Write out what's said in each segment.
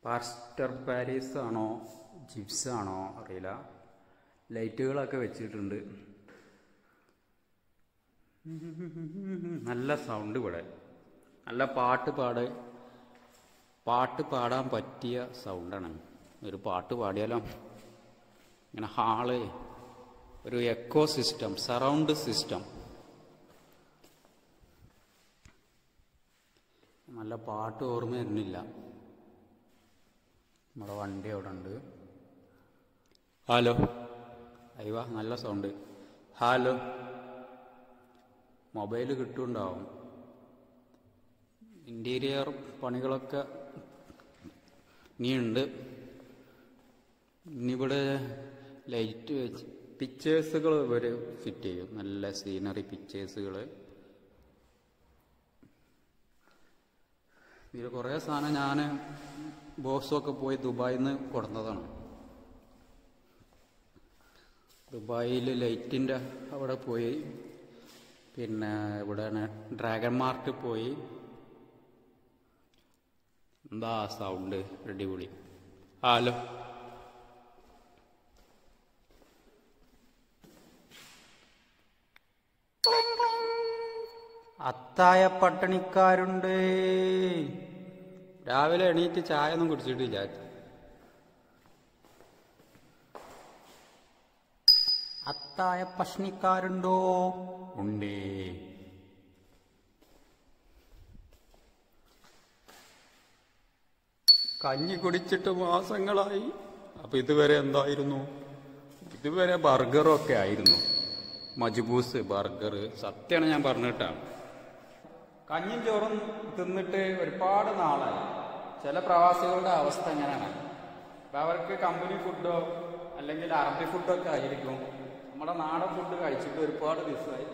Pastor Paris ആണോ ജിപ്സ് ആണോ അറിയില്ല. ലൈറ്റുകളൊക്കെ വെച്ചിട്ടുണ്ട്. നല്ല സൗണ്ട് ഇവിടെ. നല്ല പാട്ട് പാടാൻ പറ്റിയ സൗണ്ടാണ്. ഒരു പാട്ട് പാടിയാലോ? ഇങ്ങനെ ഹാള്, ഒരു എക്കോ സിസ്റ്റം, സറൗണ്ട് സിസ്റ്റം. നല്ല പാട്ട് ഓർമ്മ വരുന്നില്ല. നമ്മുടെ വണ്ടി അവിടെ ഉണ്ട്. ഹലോ, അയ്യോ നല്ല സൗണ്ട്. ഹലോ, മൊബൈൽ കിട്ടുന്നുണ്ടാവും. ഇൻറ്റീരിയർ പണികളൊക്കെ ഇനിയുണ്ട്. ഇനിയിവിടെ ലൈറ്റ് വെച്ച് പിക്ചേഴ്സുകൾ ഇവർ ഫിറ്റ് ചെയ്യും. നല്ല സീനറി പിക്ചേഴ്സുകൾ. ഇതിൽ കുറേ സാധനം ഞാൻ ബോക്സൊക്കെ പോയി ദുബായിൽ നിന്ന് കൊടുന്നതാണ്. ദുബായിൽ ലൈറ്റിൻ്റെ അവിടെ പോയി, പിന്നെ ഇവിടെയാണ് ഡ്രാഗൺ മാർട്ട് പോയി. എന്താ സൗണ്ട്, അടിപൊളി. ഹലോ, അത്തായ പട്ടണിക്കാരുണ്ട്. രാവിലെ എണീറ്റ് ചായ ഒന്നും കുടിച്ചിട്ടില്ല. അത്തായ പഷ്ണിക്കാരുണ്ടോ? ഉണ്ടേ. കഞ്ഞി കുടിച്ചിട്ട് മാസങ്ങളായി. അപ്പൊ ഇതുവരെ എന്തായിരുന്നു? ഇതുവരെ ബർഗറൊക്കെ ആയിരുന്നു. മജ്ബൂസ് ബർഗർ. സത്യമാണ് ഞാൻ പറഞ്ഞിട്ടാണ്. കഞ്ഞിയും ചോറും തിന്നിട്ട് ഒരുപാട് നാളായി. ചില പ്രവാസികളുടെ അവസ്ഥ എങ്ങനെയാണ്? അപ്പം അവർക്ക് കമ്പനി ഫുഡോ അല്ലെങ്കിൽ അറബി ഫുഡൊക്കെ ആയിരിക്കും. നമ്മുടെ നാടൻ ഫുഡ് കഴിച്ചിട്ട് ഒരുപാട് ദിവസമായി.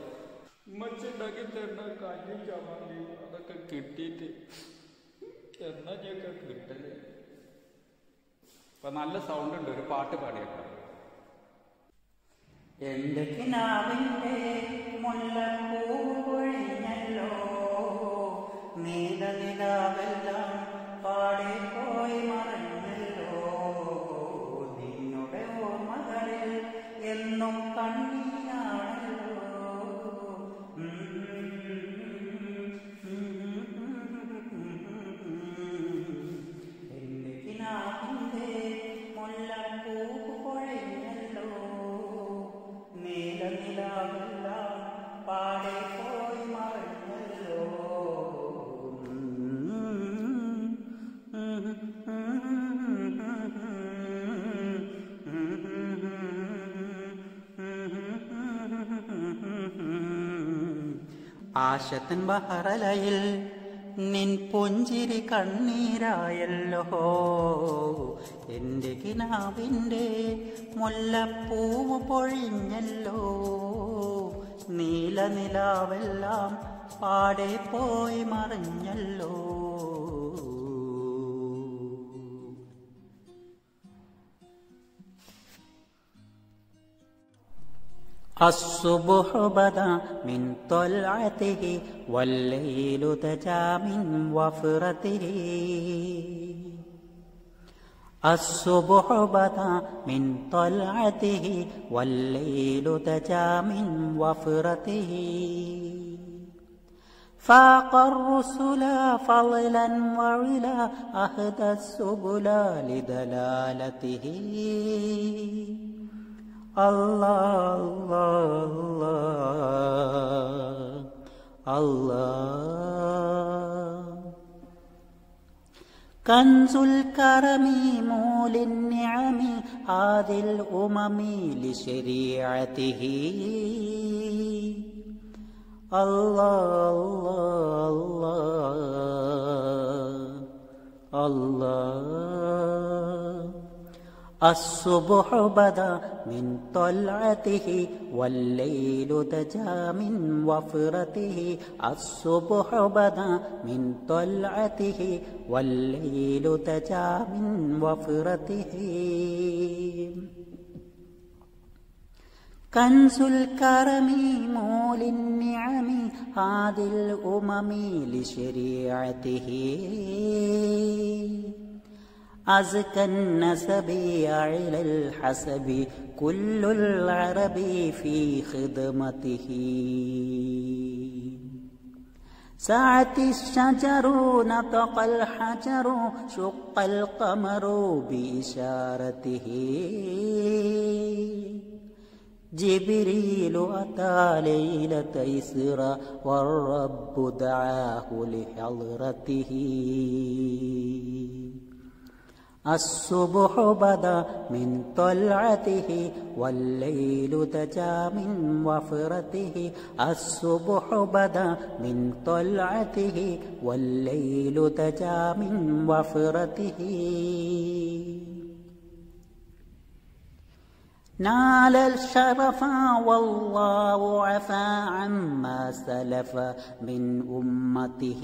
ഉമ്മച്ചുണ്ടാക്കി തരുന്ന കഞ്ഞി ചമ്മന്തി അതൊക്കെ കിട്ടിയിട്ട് എന്നൊക്കെ കിട്ടല്. ഇപ്പം നല്ല സൗണ്ട് ഉണ്ട്. ഒരു പാട്ട് പാടിയേക്കാം. എന്റെ കിനാവിന്റെ മുല്ലപ്പൂ പൊഴിഞ്ഞല്ലോ, നീലനിലാവെല്ലാം പാടെ പോയി മറഞ്ഞല്ലോ, നിന്നുടെ ഓർമ്മകളിൽ എന്നും കണ്ണീരാണല്ലോ. എന്റെ കിനാവിന്റെ മുല്ലപ്പൂ പൊഴിഞ്ഞല്ലോ, നീലനിലാവെല്ലാം പാടെ പോയി മറഞ്ഞല്ലോ. ആശത്തൻ ബഹറലയിൽ നിൻ പുഞ്ചിരി കണ്ണീരായല്ലോ, എൻ്റെ കിനാവിൻ്റെ മുല്ലപ്പൂവ് പൊഴിഞ്ഞല്ലോ, നീലനിലാവെല്ലാം പാടെ പോയി മറിഞ്ഞല്ലോ. الصبح بدا من طلعته والليل تجا من وفرته. الصبح بدا من طلعته والليل تجا من وفرته. فاق الرسل فضلا وعلا أهدى السبل لدلالته. Allah Allah Allah كنز الكرم مول النعم هذه الأمم لشريعته. الله الله الله الصبح بدا من طلعته والليل دجا من وفرته. الصبح بدا من طلعته والليل دجا من وفرته. كنز الكرم مول النعم هذه الأمم لشريعته. أزكى النسب أعلى الحسب كل العرب في خدمته سعت الشجر نطق الحجر شق القمر بإشارته جبريل أتى ليلة إسراء والرب دعاه لحضرته الصبح بدا من طلعته والليل دجا من وفرته الصبح بدا من طلعته والليل دجا من وفرته نال الشرف والله عفا عما سلف من أمته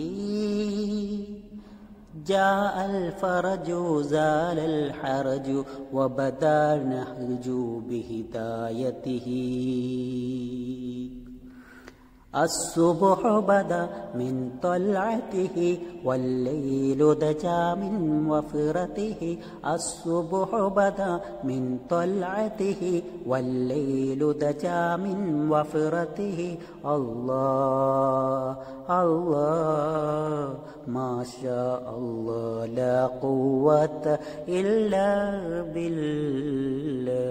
جاء الفرج زال الحرج وبدا النهج بهدايته الصبح بدا من طلعته والليل دجا من وفرته الصبح بدا من طلعته والليل دجا من وفرته الله الله ما شاء الله لا قوة إلا بالله